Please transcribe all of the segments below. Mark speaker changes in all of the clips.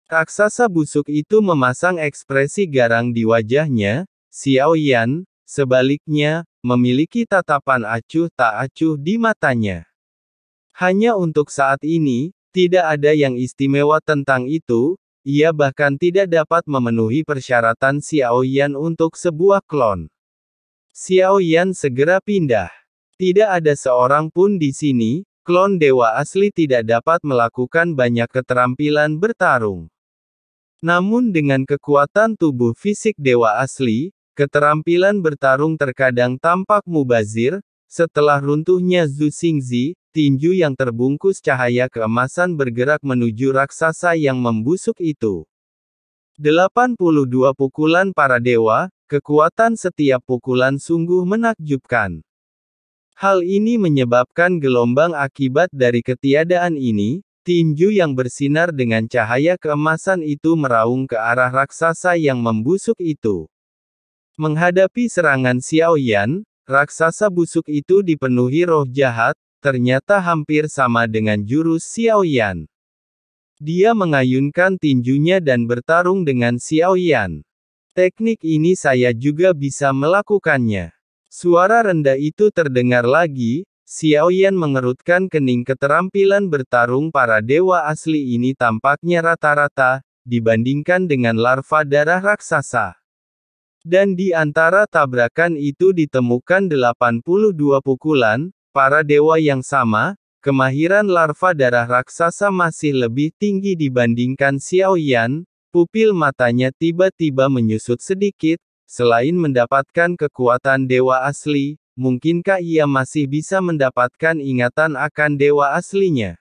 Speaker 1: Raksasa busuk itu memasang ekspresi garang di wajahnya. Xiao Yan, sebaliknya, memiliki tatapan acuh tak acuh di matanya. Hanya untuk saat ini, tidak ada yang istimewa tentang itu. Ia bahkan tidak dapat memenuhi persyaratan Xiao Yan untuk sebuah klon. Xiao Yan segera pindah. Tidak ada seorang pun di sini. Klon dewa asli tidak dapat melakukan banyak keterampilan bertarung. Namun dengan kekuatan tubuh fisik dewa asli, keterampilan bertarung terkadang tampak mubazir. Setelah runtuhnya Zhu Xingzi, tinju yang terbungkus cahaya keemasan bergerak menuju raksasa yang membusuk itu. 82 pukulan para dewa, kekuatan setiap pukulan sungguh menakjubkan. Hal ini menyebabkan gelombang akibat dari ketiadaan ini. Tinju yang bersinar dengan cahaya keemasan itu meraung ke arah raksasa yang membusuk itu. Menghadapi serangan Xiao Yan, raksasa busuk itu dipenuhi roh jahat, ternyata hampir sama dengan jurus Xiao Yan. Dia mengayunkan tinjunya dan bertarung dengan Xiao Yan. Teknik ini saya juga bisa melakukannya. Suara rendah itu terdengar lagi. Xiao Yan mengerutkan kening. Keterampilan bertarung para dewa asli ini tampaknya rata-rata, dibandingkan dengan larva darah raksasa. Dan di antara tabrakan itu ditemukan 82 pukulan, para dewa yang sama, kemahiran larva darah raksasa masih lebih tinggi dibandingkan Xiao Yan. Pupil matanya tiba-tiba menyusut sedikit. Selain mendapatkan kekuatan dewa asli, mungkinkah ia masih bisa mendapatkan ingatan akan dewa aslinya?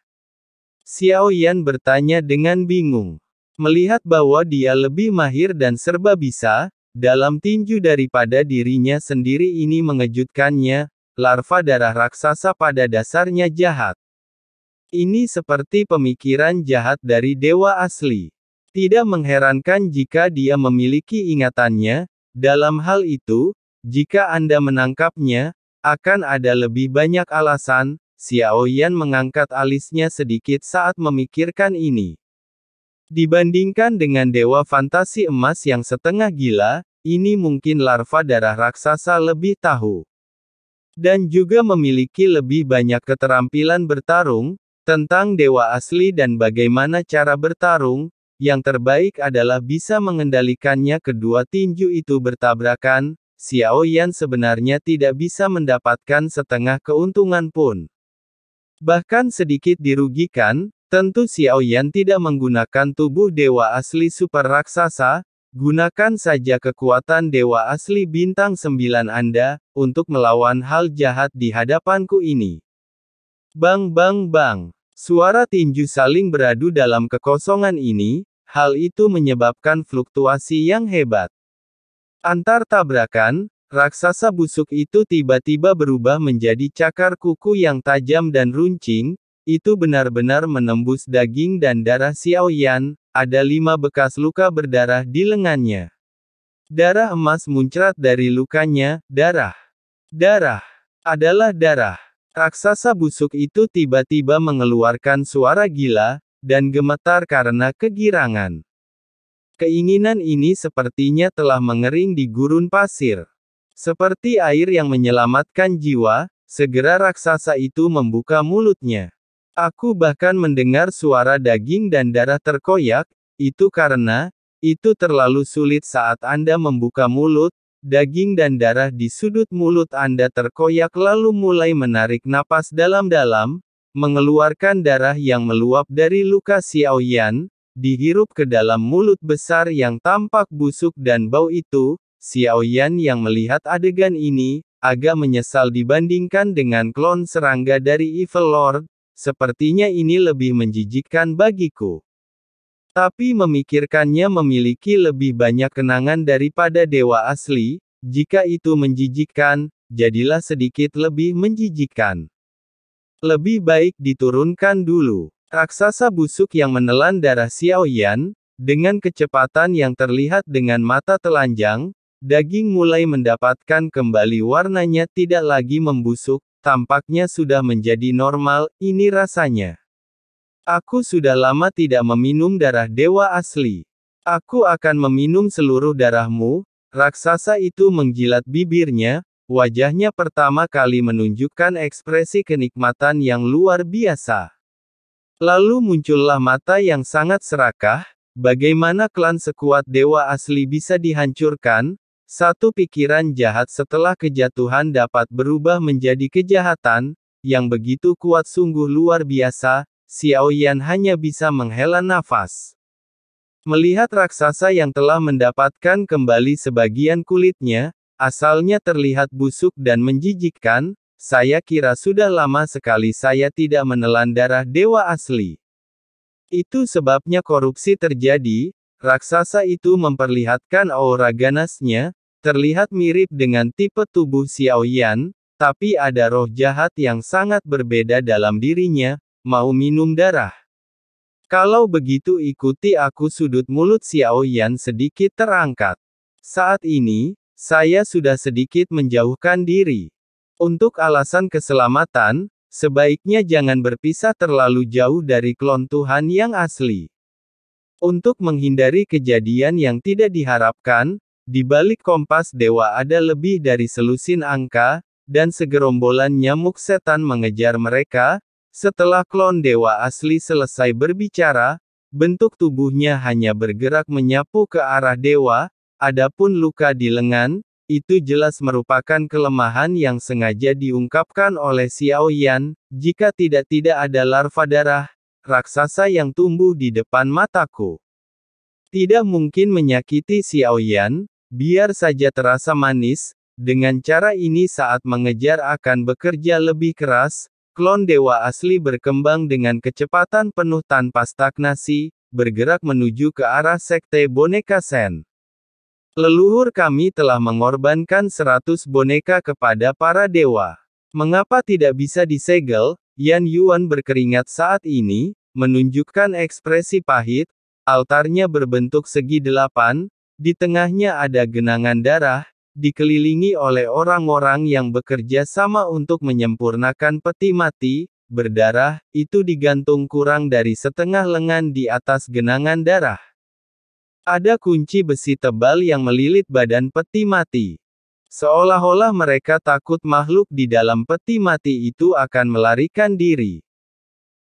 Speaker 1: Xiao Yan bertanya dengan bingung. Melihat bahwa dia lebih mahir dan serba bisa dalam tinju daripada dirinya sendiri ini mengejutkannya. Larva darah raksasa pada dasarnya jahat. Ini seperti pemikiran jahat dari dewa asli. Tidak mengherankan jika dia memiliki ingatannya. Dalam hal itu, jika Anda menangkapnya, akan ada lebih banyak alasan. Xiao Yan mengangkat alisnya sedikit saat memikirkan ini. Dibandingkan dengan dewa fantasi emas yang setengah gila, ini mungkin larva darah raksasa lebih tahu. Dan juga memiliki lebih banyak keterampilan bertarung, tentang dewa asli dan bagaimana cara bertarung. Yang terbaik adalah bisa mengendalikannya. Kedua tinju itu bertabrakan. Xiao Yan sebenarnya tidak bisa mendapatkan setengah keuntungan pun. Bahkan sedikit dirugikan, tentu Xiao Yan tidak menggunakan tubuh dewa asli super raksasa. Gunakan saja kekuatan dewa asli bintang 9 Anda, untuk melawan hal jahat di hadapanku ini. Bang bang bang. Suara tinju saling beradu dalam kekosongan ini. Hal itu menyebabkan fluktuasi yang hebat. Antar tabrakan, raksasa busuk itu tiba-tiba berubah menjadi cakar kuku yang tajam dan runcing. Itu benar-benar menembus daging dan darah Xiao Yan. Ada 5 bekas luka berdarah di lengannya. Darah emas muncrat dari lukanya. Darah. Darah. Adalah darah. Raksasa busuk itu tiba-tiba mengeluarkan suara gila, dan gemetar karena kegirangan. Keinginan ini sepertinya telah mengering di gurun pasir. Seperti air yang menyelamatkan jiwa, segera raksasa itu membuka mulutnya. Aku bahkan mendengar suara daging dan darah terkoyak. Itu karena, itu terlalu sulit saat Anda membuka mulut. Daging dan darah di sudut mulut Anda terkoyak lalu mulai menarik napas dalam-dalam, mengeluarkan darah yang meluap dari luka Xiao Yan, dihirup ke dalam mulut besar yang tampak busuk dan bau itu. Xiao Yan yang melihat adegan ini, agak menyesal dibandingkan dengan klon serangga dari Evil Lord. Sepertinya ini lebih menjijikkan bagiku. Tapi memikirkannya memiliki lebih banyak kenangan daripada dewa asli. Jika itu menjijikkan, jadilah sedikit lebih menjijikkan. Lebih baik diturunkan dulu. Raksasa busuk yang menelan darah Xiao Yan, dengan kecepatan yang terlihat dengan mata telanjang, daging mulai mendapatkan kembali warnanya tidak lagi membusuk, tampaknya sudah menjadi normal, ini rasanya. Aku sudah lama tidak meminum darah dewa asli. Aku akan meminum seluruh darahmu." Raksasa itu menjilat bibirnya, wajahnya pertama kali menunjukkan ekspresi kenikmatan yang luar biasa. Lalu muncullah mata yang sangat serakah. Bagaimana klan sekuat dewa asli bisa dihancurkan? Satu pikiran jahat setelah kejatuhan dapat berubah menjadi kejahatan, yang begitu kuat sungguh luar biasa. Xiao Yan hanya bisa menghela nafas. Melihat raksasa yang telah mendapatkan kembali sebagian kulitnya, asalnya terlihat busuk dan menjijikkan, saya kira sudah lama sekali saya tidak menelan darah dewa asli. Itu sebabnya korupsi terjadi. Raksasa itu memperlihatkan aura ganasnya, terlihat mirip dengan tipe tubuh Xiao Yan, tapi ada roh jahat yang sangat berbeda dalam dirinya. Mau minum darah? Kalau begitu ikuti aku. Sudut mulut Xiao Yan sedikit terangkat. Saat ini, saya sudah sedikit menjauhkan diri. Untuk alasan keselamatan, sebaiknya jangan berpisah terlalu jauh dari klon Tuhan yang asli. Untuk menghindari kejadian yang tidak diharapkan, di balik kompas dewa ada lebih dari selusin angka, dan segerombolan nyamuk setan mengejar mereka. Setelah klon dewa asli selesai berbicara, bentuk tubuhnya hanya bergerak menyapu ke arah dewa. Adapun luka di lengan, itu jelas merupakan kelemahan yang sengaja diungkapkan oleh Xiao Yan. Jika tidak ada larva darah raksasa yang tumbuh di depan mataku, tidak mungkin menyakiti Xiao Yan. Biar saja terasa manis. Dengan cara ini saat mengejar akan bekerja lebih keras. Klon dewa asli berkembang dengan kecepatan penuh tanpa stagnasi, bergerak menuju ke arah sekte boneka Shen. Leluhur kami telah mengorbankan 100 boneka kepada para dewa. Mengapa tidak bisa disegel? Yan Yuan berkeringat saat ini, menunjukkan ekspresi pahit. Altarnya berbentuk segi 8, di tengahnya ada genangan darah, dikelilingi oleh orang-orang yang bekerja sama untuk menyempurnakan peti mati, berdarah, itu digantung kurang dari setengah lengan di atas genangan darah. Ada kunci besi tebal yang melilit badan peti mati. Seolah-olah mereka takut makhluk di dalam peti mati itu akan melarikan diri.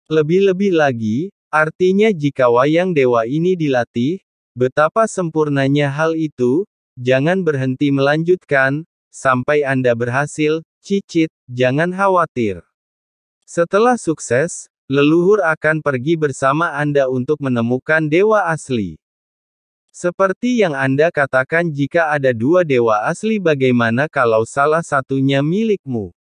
Speaker 1: Lebih-lebih lagi, artinya jika wayang dewa ini dilatih, betapa sempurnanya hal itu. Jangan berhenti melanjutkan, sampai Anda berhasil, cicit, jangan khawatir. Setelah sukses, leluhur akan pergi bersama Anda untuk menemukan dewa asli. Seperti yang Anda katakan, jika ada 2 dewa asli, bagaimana kalau salah satunya milikmu?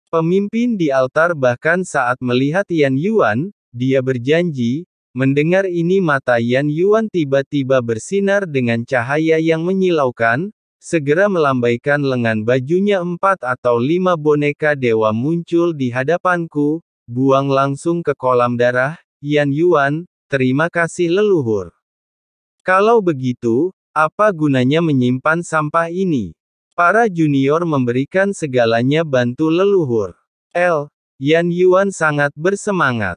Speaker 1: Pemimpin di altar bahkan saat melihat Yan Yuan, dia berjanji. Mendengar ini mata Yan Yuan tiba-tiba bersinar dengan cahaya yang menyilaukan, segera melambaikan lengan bajunya. 4 atau 5 boneka dewa muncul di hadapanku, buang langsung ke kolam darah. Yan Yuan, terima kasih leluhur. Kalau begitu, apa gunanya menyimpan sampah ini? Para junior memberikan segalanya bantu leluhur. Yan Yuan sangat bersemangat.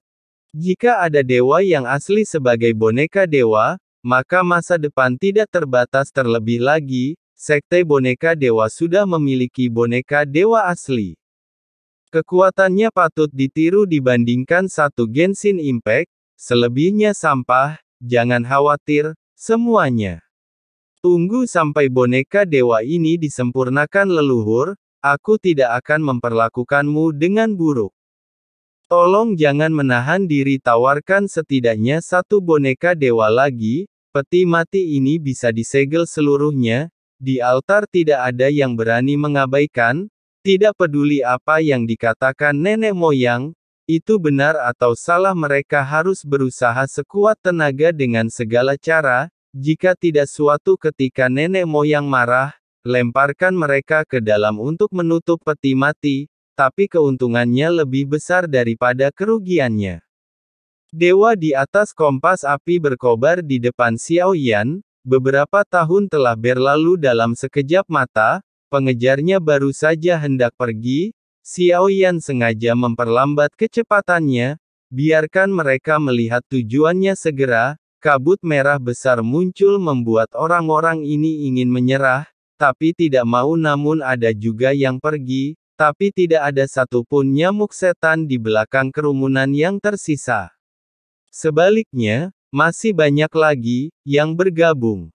Speaker 1: Jika ada dewa yang asli sebagai boneka dewa, maka masa depan tidak terbatas. Terlebih lagi, sekte boneka dewa sudah memiliki boneka dewa asli. Kekuatannya patut ditiru dibandingkan satu Genshin Impact, selebihnya sampah. Jangan khawatir, semuanya. Tunggu sampai boneka dewa ini disempurnakan leluhur, aku tidak akan memperlakukanmu dengan buruk. Tolong jangan menahan diri, tawarkan setidaknya 1 boneka dewa lagi. Peti mati ini bisa disegel seluruhnya. Di altar tidak ada yang berani mengabaikan. Tidak peduli apa yang dikatakan nenek moyang, itu benar atau salah, mereka harus berusaha sekuat tenaga dengan segala cara. Jika tidak, suatu ketika nenek moyang marah, lemparkan mereka ke dalam untuk menutup peti mati. Tapi keuntungannya lebih besar daripada kerugiannya. Dewa di atas kompas api berkobar di depan Xiao Yan. Beberapa tahun telah berlalu dalam sekejap mata, pengejarnya baru saja hendak pergi. Xiao Yan sengaja memperlambat kecepatannya. Biarkan mereka melihat tujuannya segera. Kabut merah besar muncul membuat orang-orang ini ingin menyerah, tapi tidak mau. Namun ada juga yang pergi, tapi tidak ada satupun nyamuk setan di belakang kerumunan yang tersisa. Sebaliknya, masih banyak lagi yang bergabung.